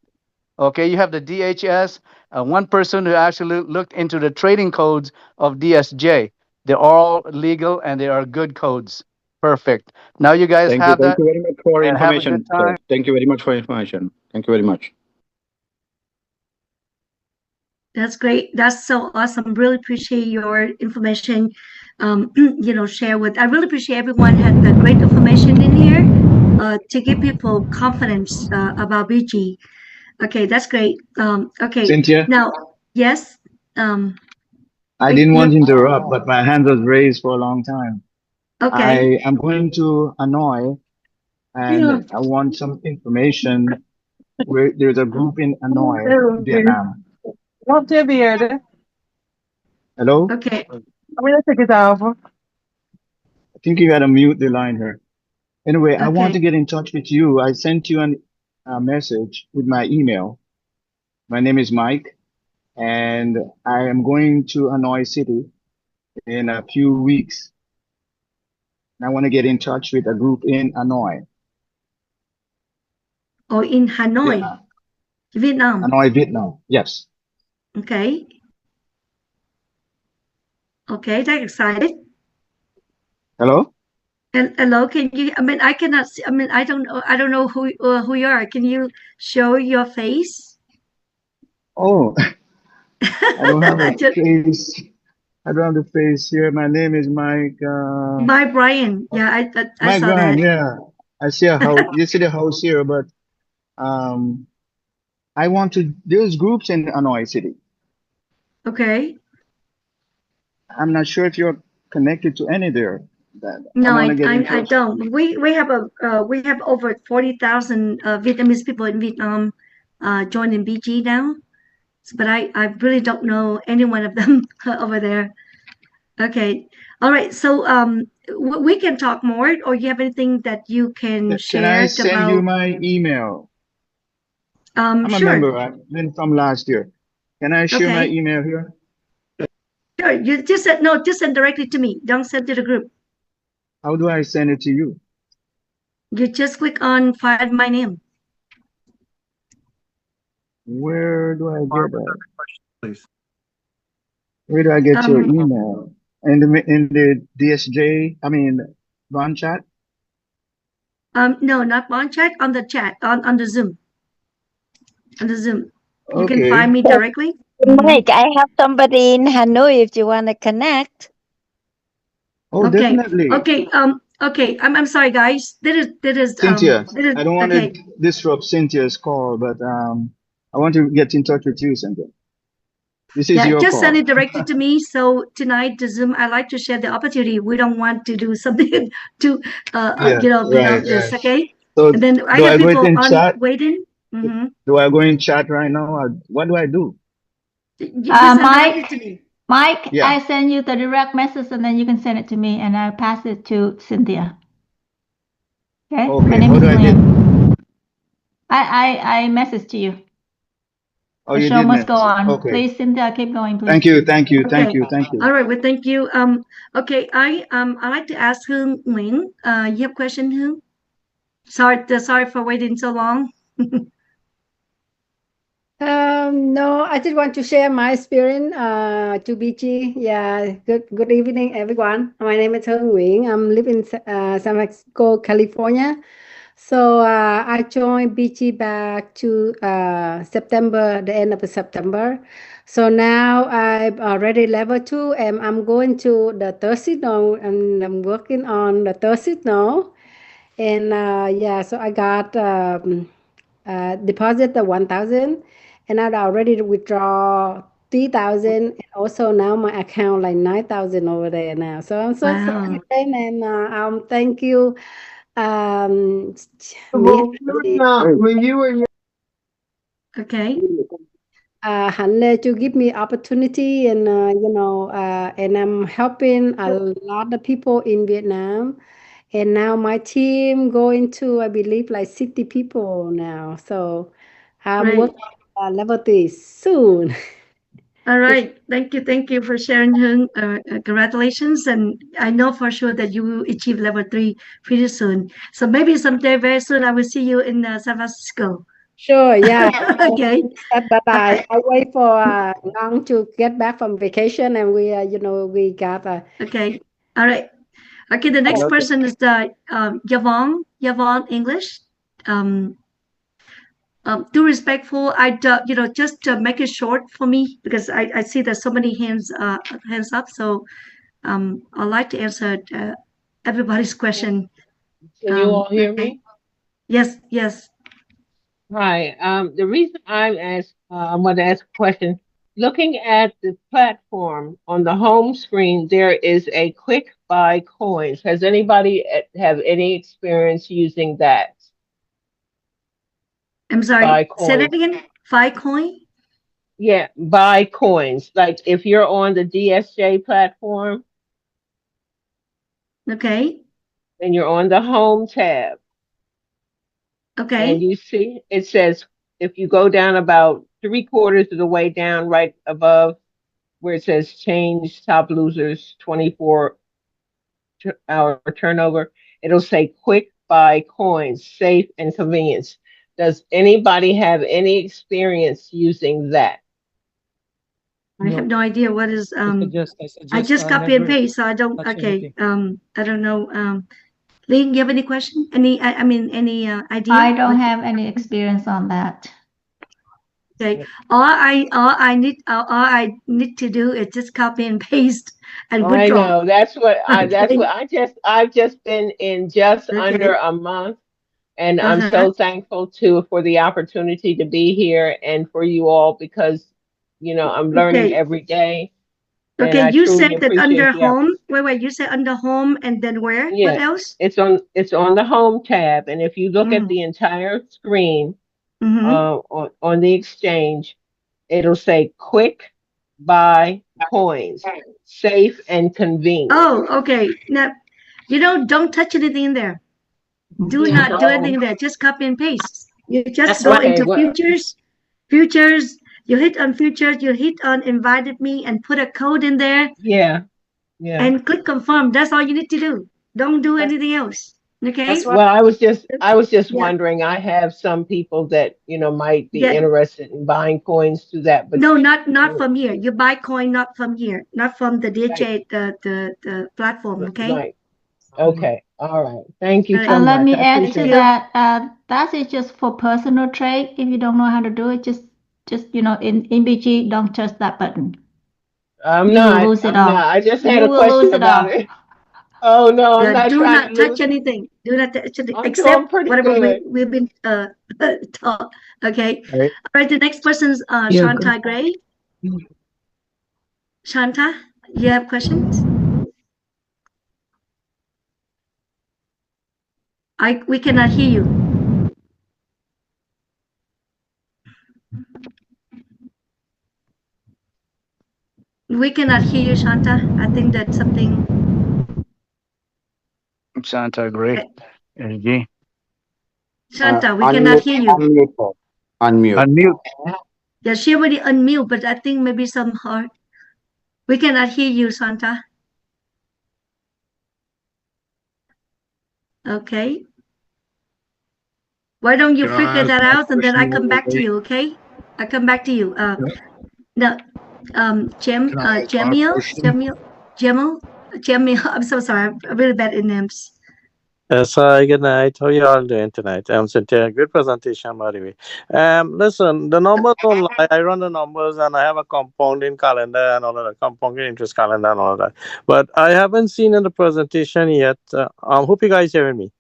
Okay, you have the DHS, one person who actually looked into the trading codes of DSJ. They're all legal and they are good codes. Perfect. Now you guys Thank you. have Thank that you very much for and have a good information, sir. time. Thank you very much for information. Thank you very much. That's great. That's so awesome. Really appreciate your information. Share with. I really appreciate everyone had the great information in here. To give people confidence about BG. Okay, that's great. Okay, Cynthia, now yes. Um, I didn't want to interrupt, but my hand was raised for a long time. okay. I am going to Hanoi and I want some information. Where there's a group in Hanoi, Vietnam. Hello? Okay. I think you gotta mute the line here. Anyway, I want to Okay. get in touch with you. I sent you a message with my email. My name is Mike, and I am going to Hanoi City in a few weeks. I want to get in touch with a group in Hanoi, Or in Hanoi, Vietnam. Vietnam. Hanoi, Vietnam. Yes. Okay. Okay, that's excited. Hello? And hello, can you? I mean, I cannot see. I mean, I don't know. I don't know who you are. Can you show your face? Oh, I don't have a Just face. I don't have the face here. My name is Mike. by Brian. Yeah, I Mike saw that. Ryan. Yeah, I see a house. You see the house here, but um, I want to. There's groups in Hanoi City. Okay. I'm not sure if you're connected to any there. That I No, want to get in I touch. don't. We have over 40,000 Vietnamese people in Vietnam joining BG now. But I really don't know any one of them over there. Okay. All right. So we can talk more, or you have anything that you can Can I share send you about? my email? I'm a Sure. member. I've been from last year. Can I share my Okay. email here? Sure. You just send no, just send directly to me. Don't send to the group. How do I send it to you? You just click on find my name. Where do I get Barbara, that? please. Where do I get your Um, email? In the DSJ, I mean, Ron chat? no, not on chat, on the chat, on the Zoom. On the Zoom. You can Okay. find me directly. Mike, I have somebody in Hanoi if you want to connect. Oh, Okay. definitely. Okay. Okay. I'm sorry, guys. Cynthia, That is I don't want to okay. disrupt Cynthia's call, but I want to get in touch with you, Cynthia. This is Yeah, your just send call. it directly to me. So tonight, the Zoom, I like to share the opportunity. We don't want to do something to, Yeah, beyond right, this. right. Okay. So And then I do have I go people in on chat? waiting. Mm-hmm. Do I go in chat right now? Or what do I do? You just send directly Mike, to me. Mike, Yeah. I send you the direct message and then you can send it to me and I'll pass it to Cynthia. Okay? My Okay. name How is do I get? Lynn. I message to you. Oh, The you show did must go message. on. Okay. Please, Cynthia, keep going, please. Thank you. Thank you. Thank Okay. you. Thank you. All right. Well, thank you. Okay. I like to ask Hương Nguyen. You have question, Hương? Sorry for waiting so long. No, I just want to share my experience to BG. Yeah, good evening, everyone. My name is Hương Nguyễn. I'm living in San Francisco, California. So I joined BG back to September, the end of September. So now I'm already level 2 and I'm going to the third signal and I'm working on the third signal. And yeah, so I got deposit the 1,000 and I already withdraw 3,000 and also now my account like 9,000 over there now. So I'm so excited and thank you When you were okay. Hạnh Lê to give me opportunity and and I'm helping a lot of people in Vietnam. And now my team going to, I believe, like 60 people now. So I'm Great. working level 3 soon. All right. Thank you for sharing, Hương. Congratulations. And I know for sure that you will achieve level 3 pretty soon. So maybe someday very soon I will see you in San Francisco. Sure, yeah. Okay. But I wait for Long to get back from vacation and we got Okay. All right. Okay. The next person is the Yvonne English. Um, too respectful. Just make it short for me because I see there's so many hands up. So I'd like to answer everybody's question. Can you all hear me? Yes, yes. Hi. The reason I'm going to ask a question. Looking at the platform on the home screen, there is a quick buy coins. Has anybody have any experience using that? I'm sorry. Buy Say that coins. again. Filecoin? Yeah, buy coins. Like if you're on the DSJ platform Okay. and you're on the home tab and Okay. you see it says if you go down about 3/4 of the way down right above where it says change top losers 24-hour turnover, it'll say quick buy coins, safe and convenience. Does anybody have any experience using that? I have no idea what is I just copy and never paste, so I don't touch okay. anything. I don't know. Ling, you have any question? I mean any idea? I don't have any experience on that. Okay. All I need to do is just copy and paste and I withdraw. know. Okay. I've just been in just under Okay. a month, and I'm Uh-huh. so thankful too for the opportunity to be here and for you all because I'm learning Okay. every day, and Okay. I You said truly that under appreciate the home. opportunity. Wait. You said under home and then where? What Yeah, else? it's on the home tab, and if you look at Mm. the entire screen Mm-hmm. on the exchange, it'll say quick buy coins, safe and convenient. Oh, okay. Now, don't touch anything in there. Do Yeah. not do anything there. Just copy and paste. You just That's go right. Okay. into What? futures. You hit on futures. You hit on invited me and put a code in there Yeah. Yeah. and click confirm. That's all you need to do. Don't do anything else. Okay? Well, I was just Yeah. wondering. I have some people that might be Yeah. interested in buying coins through that, but No, not you from here. You buy coin not from here, not from the right, DJ the platform. Okay. right. Okay. All right. Thank you All right. so Let much. me I add Thank to appreciate it. you. that. That is just for personal trade. If you don't know how to do it, just in BG, don't touch that button. I'm You will not. lose it I'm all. not. I just had You a will lose question it about all. it. Oh no, I'm not Do trying to not touch lose it. anything. Do not touch anything I'm except doing pretty whatever good. we've been taught. Okay. Hey, All right. The next person is You're good. Shanta Gray. Shanta, you have questions? We cannot hear you. We cannot hear you, Shanta. I think that's something. Santa Gray. Energy. Shanta, we cannot Unmute, hear you. unmute, unmute. Unmute. Yeah, she already unmute, but I think maybe some hard. We cannot hear you, Shanta. Okay. Why don't you Can I figure ask that my out and then I question come one more back to way? you, okay? I come back to you. No, Can I ask my question? Jamil. I'm so sorry. I'm really bad in names. Yes, hi, good night. How you all doing tonight? I'm Cynthia. Good presentation, by the way. Listen, the numbers don't lie. I run the numbers and I have a compounding calendar and all of that, compounding interest calendar and all of that. But I haven't seen in the presentation yet. I hope you guys hearing me.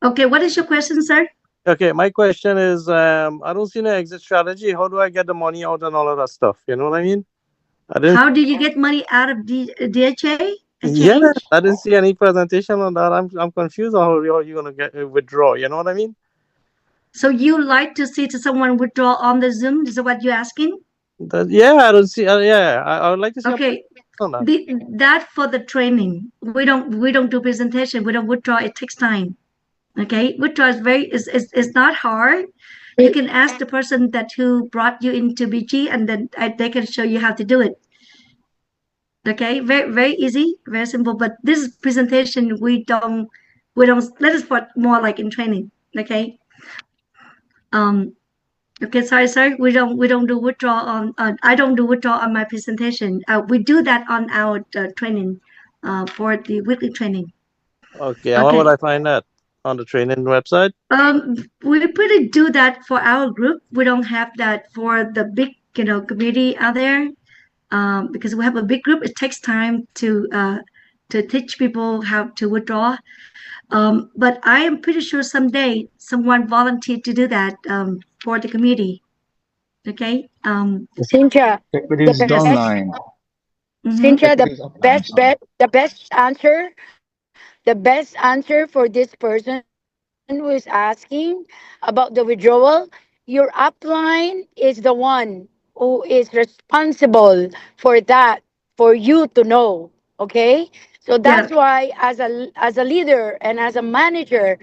Okay, what is your question, sir? Okay, my question is, I don't see an exit strategy. How do I get the money out and all of that stuff? You know what I mean? I didn't. How do you get money out of DHA? Yeah, I didn't see any presentation on that. I'm confused on how you're gonna get withdraw. You know what I mean? So you like to see to someone withdraw on the Zoom? Is that what you're asking? Yeah, I don't see. Yeah, I would like to see. Okay, on that. that for the training. We don't do presentation. We don't withdraw. It takes time. Okay, withdraw is not hard. You can ask the person that who brought you into BG, and then they can show you how to do it. Okay, very easy, very simple. But this presentation we don't let us put more like in training. Okay. Okay, sorry. We don't do withdraw on. I don't do withdraw on my presentation. We do that on our training, for the weekly training. Okay, and where would I find that? On the training website? We pretty do that for our group. We don't have that for the big, community out there. Because we have a big group, it takes time to teach people how to withdraw. But I am pretty sure someday someone volunteered to do that for the community. Okay. Cynthia, It is online. Cynthia, the best answer for this person who is asking about the withdrawal, your upline is the one who is responsible for that, for you to know. Okay? So that's why as a leader and as a manager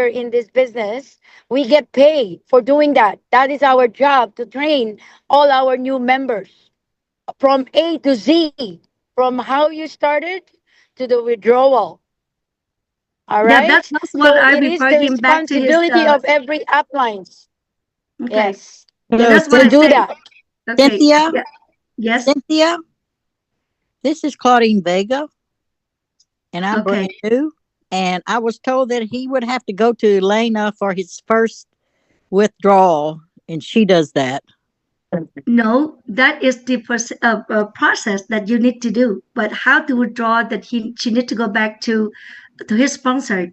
in this business, we get paid for doing that. That is our job, to train all our new members from A to Z, from how you started to the withdrawal. All right. Yeah, that's what so I it is refer the him back to his. responsibility of every uplines. Okay. Yes. Yeah, that's what I do say. that. Okay. Cynthia? Yeah. Yes. Cynthia? This is Claudine Vega, and I'm brand new. And I was told that he would have to go to Elena for his first withdrawal, and she does that. No, that is the process that you need to do. But how to withdraw that she need to go back to his sponsor,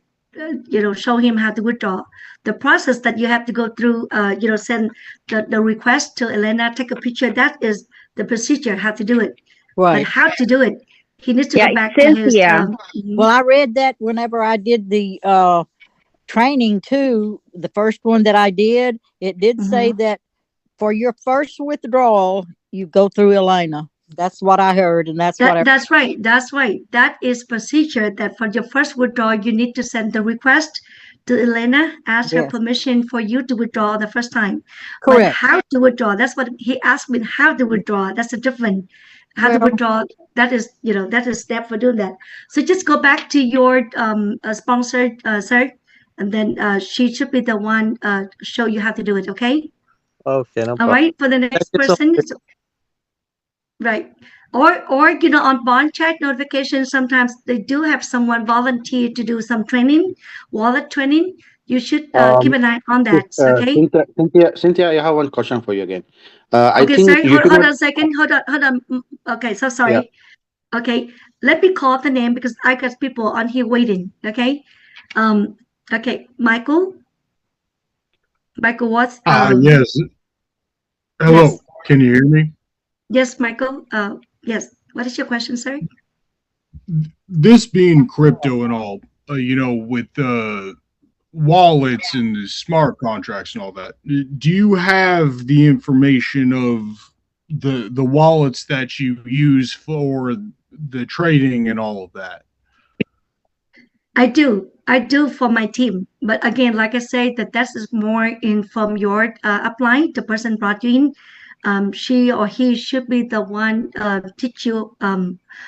show him how to withdraw. The process that you have to go through, send the request to Elena, take a picture. That is the procedure, how to do it. Right. But how to do it, he needs to go back to his. Well, I read that whenever I did the training too, the first one that I did, it did say that for your first withdrawal, you go through Elena. That's what I heard, and that's what I. That's right. That's right. That is procedure that for your first withdrawal, you need to send the request to Elena, ask her permission for you to withdraw the first time. Correct. But how to withdraw? That's what he asked me. How to withdraw? That's a different. How to withdraw? That is, that is step for doing that. So just go back to your sponsored sir, and then she should be the one show you how to do it. Okay. Okay. No problem. All right. For the next person. Right. Or on bond check notifications, sometimes they do have someone volunteer to do some training, wallet training. You should keep an eye on that. Okay. Cynthia, I have one question for you again. Okay, sorry. Hold on a second. Hold on. Okay, so sorry. Yeah. Okay, let me call the name because I got people on here waiting. Okay. Okay, Michael. Michael, what's? Yes. Hello. Yes. Can you hear me? Yes, Michael. Yes. What is your question, sir? This being crypto and all, with wallets and the smart contracts and all that, do you have the information of the wallets that you use for the trading and all of that? I do for my team, but again, like I say, that is more in from your upline. The person brought you in. She or he should be the one teach you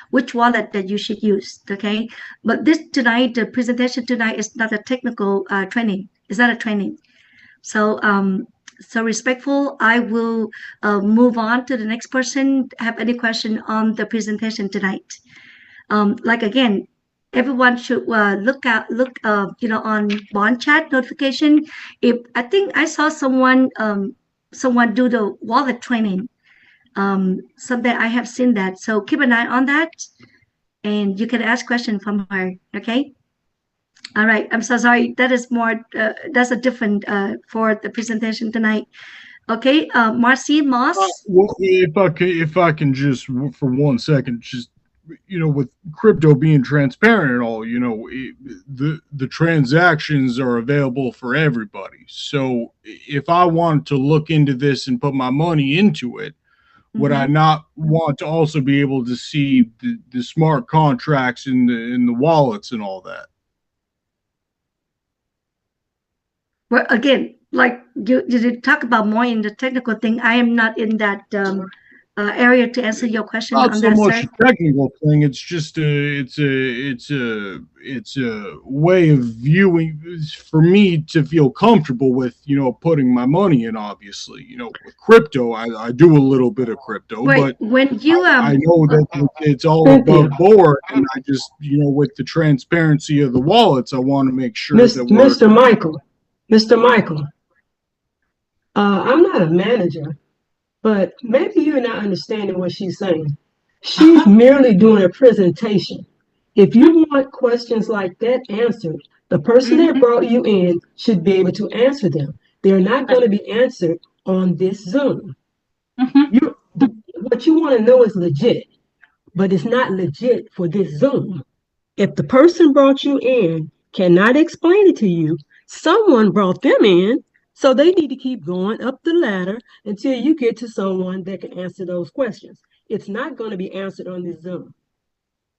which wallet that you should use. Okay, but the presentation tonight is not a technical training. It's not a training. So so respectful, I will move on to the next person. Have any question on the presentation tonight? Like again, everyone should look on bond chat notification. If I think I saw someone do the wallet training. Someday I have seen that. So keep an eye on that, and you can ask question from her. Okay. All right. I'm so sorry. That is more. That's a different for the presentation tonight. Okay. Marcy Moss. Well, if I can just for 1 second, just with crypto being transparent and all, the transactions are available for everybody. So if I want to look into this and put my money into it, would I not want to also be able to see the smart contracts in the wallets and all that? Well, again, like you talk about more in the technical thing. I am not in that area to answer your question Not on so that, much sir. a technical thing. It's just it's a way of viewing for me to feel comfortable with putting my money in. Obviously, with crypto, I do a little bit of crypto, Wait, but when you I know that it's all above board, and I just with the transparency of the wallets, I want to make sure that we're Mr. Michael, I'm not a manager, but maybe you're not understanding what she's saying. She's merely doing a presentation. If you want questions like that answered, the person that brought you in should be able to answer them. They're not going to be answered on this Zoom. What you want to know is legit, but it's not legit for this Zoom. If the person brought you in cannot explain it to you, someone brought them in, so they need to keep going up the ladder until you get to someone that can answer those questions. It's not going to be answered on this Zoom.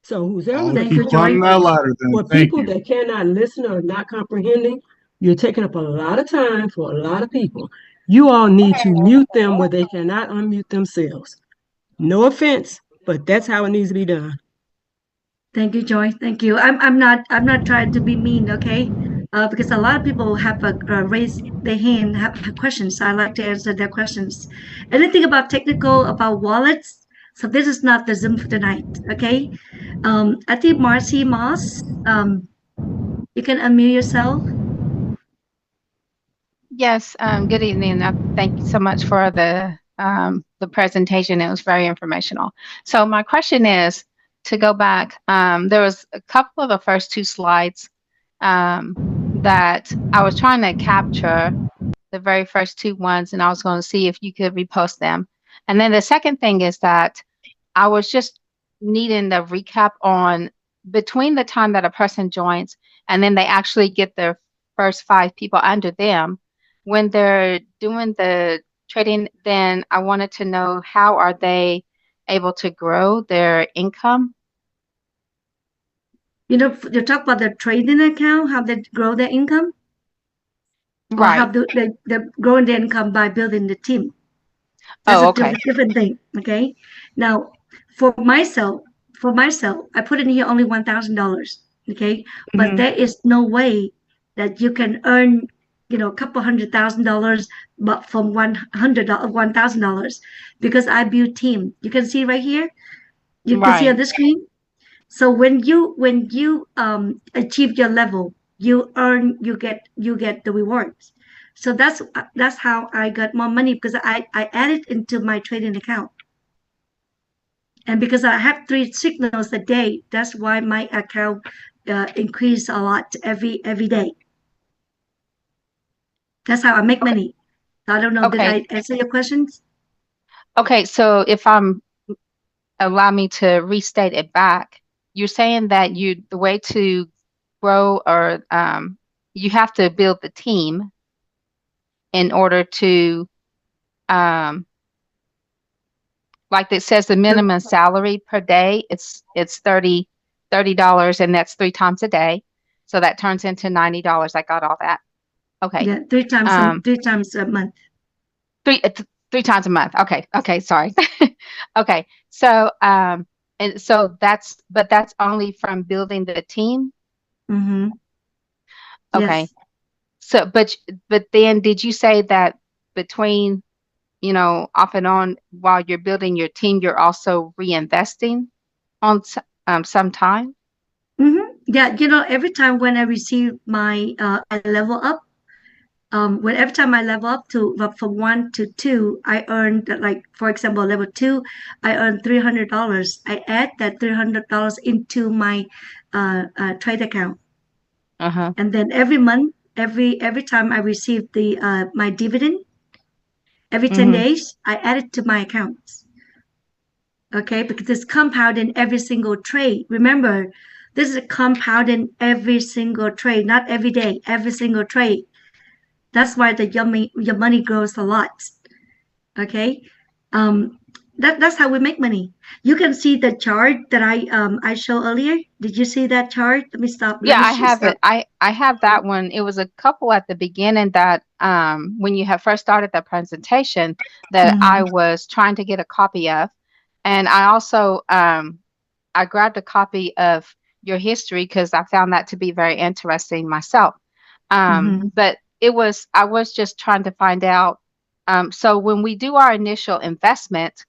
So who's ever I'll keep climbing that ladder then. for Thank people you. that cannot listen or not comprehending, you're taking up a lot of time for a lot of people. You all need to mute them where they cannot unmute themselves. No offense, but that's how it needs to be done. Thank you, Joy. Thank you. I'm not trying to be mean, okay? Because a lot of people have raised their hand, have questions. I like to answer their questions. Anything about technical, about wallets. So this is not the Zoom for tonight, okay? I think Marcy Moss, you can unmute yourself. Yes. Good evening. Thank you so much for the presentation. It was very informational. So my question is, to go back, there was a couple of the first two slides that I was trying to capture, the very first two ones, and I was going to see if you could repost them. And then the second thing is that I was just needing the recap on between the time that a person joins and then they actually get their first 5 people under them. When they're doing the trading, then I wanted to know, how are they able to grow their income? You talk about the trading account, how they grow their income? Or Right. how they're growing their income by building the team. That's okay. different thing, okay? Now, for myself, I put in here only $1,000, okay? But there is no way that you can earn, a couple $100,000, but from $1,000, because I build team. You can see right here. You can see on the screen. So when you achieve your level, you get the rewards. So that's how I got more money, because I added into my trading account. And because I have 3 signals a day, that's why my account increase a lot every day. That's how I make money. I don't know, did I answer your questions? Okay, so if allow me to restate it back, you're saying that the way to grow, or you have to build the team in order to like it says, the minimum salary per day, it's $30, and that's 3 times a day. So that turns into $90. I got all that. Okay. Yeah, 3 times 3 times a month. 3 times a month. Okay, sorry. Okay. So and so that's only from building the team. Mm-hmm. Okay. Yes. So but then did you say that between, off and on while you're building your team, you're also reinvesting on some time? Yeah, every time when I receive my I level up, every time I level up from 1 to 2, I earn like, for example, level 2, I earn $300. I add that $300 into my trade account, and then every month, every time I receive the my dividend, every 10 days, I add it to my accounts. Okay, because it's compound in every single trade. Remember, this is a compound in every single trade, not every day, every single trade. That's why your money grows a lot. Okay, that's how we make money. You can see the chart that I showed earlier. Did you see that chart? Let me stop. Yeah, I have it. I have that one. It was a couple at the beginning that when you had first started the presentation that I was trying to get a copy of. And I also I grabbed a copy of your history because I found that to be very interesting myself. But I was just trying to find out. So when we do our initial investment,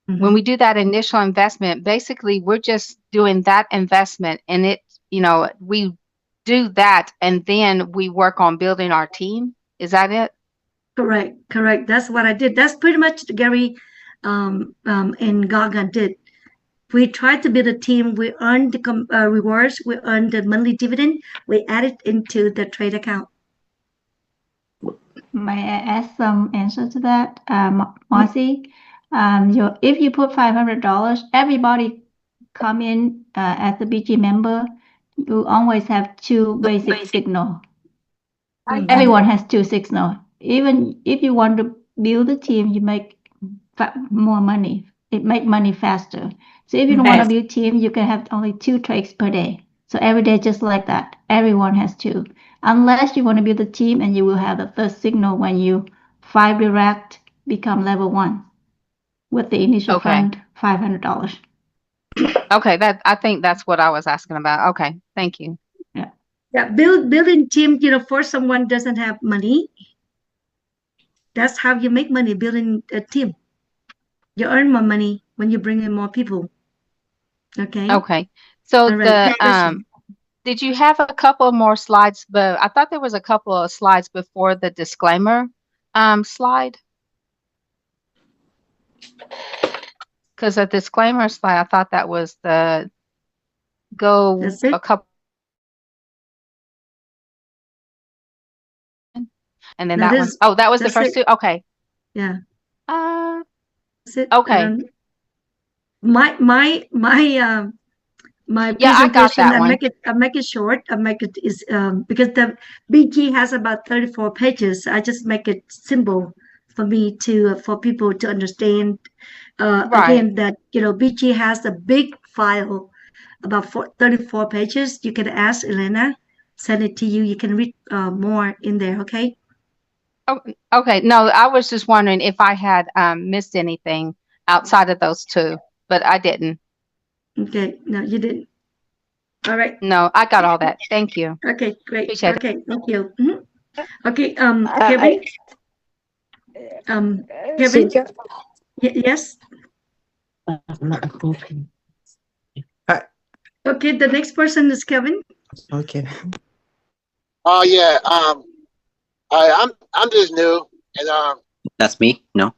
when we do that initial investment, basically we're just doing that investment and we do that and then we work on building our team. Is that it? Correct. That's what I did. That's pretty much Gary and Gaga did. We tried to build a team. We earned the rewards. We earned the monthly dividend. We added into the trade account. May I add some answer to that, Marcy? If you put $500, everybody come in as a BG member. You always have 2 basic signal. Everyone has 2 signal. Even if you want to build a team, you make more money. It make money faster. So if you don't want to build a team, you can have only 2 trades per day. So every day, just like that, everyone has 2. Unless you want to build a team, and you will have the first signal when you 5 direct become level 1 with the initial fund $500. Okay, I think that's what I was asking about. Okay, thank you. Yeah, building team. For someone doesn't have money, that's how you make money. Building a team, you earn more money when you bring in more people. Okay. So did you have a couple more slides? But I thought there was a couple of slides before the disclaimer slide. Because a disclaimer slide, I thought that was a couple. And then that one. Oh, that was the first 2. Okay. Yeah. That's it. Okay. My presentation, I make it short. I make it is because the BG has about 34 pages. I just make it simple for people to understand. Again, that BG has a big file about 34 pages. You can ask Elena, send it to you. You can read more in there. Okay. Oh, okay. No, I was just wondering if I had missed anything outside of those 2, but I didn't. Okay. No, you didn't. All right. No, I got all that. Thank you. Okay, great. Appreciate okay, thank you. Okay, Kevin. Kevin. Yes. Okay, the next person is Kevin. Okay. Oh yeah. I'm just new, and That's me. No.